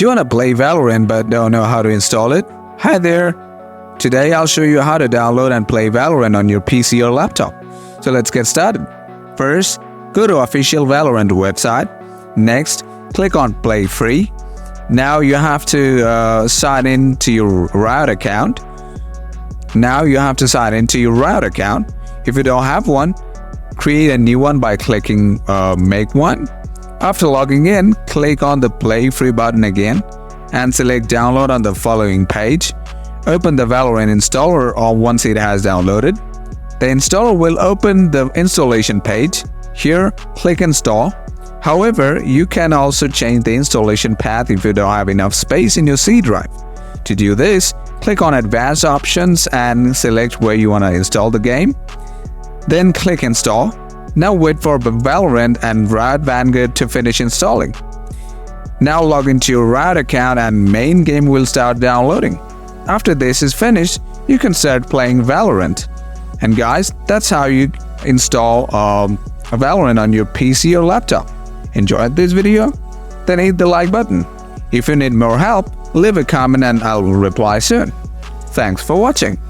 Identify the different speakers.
Speaker 1: Do you want to play Valorant but don't know how to install it? Hi there! Today I'll show you how to download and play Valorant on your PC or laptop. So let's get started. First, go to official Valorant website. Next, click on Play Free. Now you have to sign in to your Riot account. If you don't have one, create a new one by clicking Make One. After logging in, click on the Play Free button again and select Download on the following page. Open the Valorant installer once it has downloaded. The installer will open the installation page. Here, click Install. However, you can also change the installation path if you don't have enough space in your C drive. To do this, click on Advanced Options and select where you want to install the game. Then click Install. Now wait for Valorant and Riot Vanguard to finish installing. Now log into your Riot account and main game will start downloading. After this is finished, you can start playing Valorant. And guys, that's how you install Valorant on your PC or laptop. Enjoyed this video? Then hit the like button. If you need more help, leave a comment and I'll reply soon. Thanks for watching.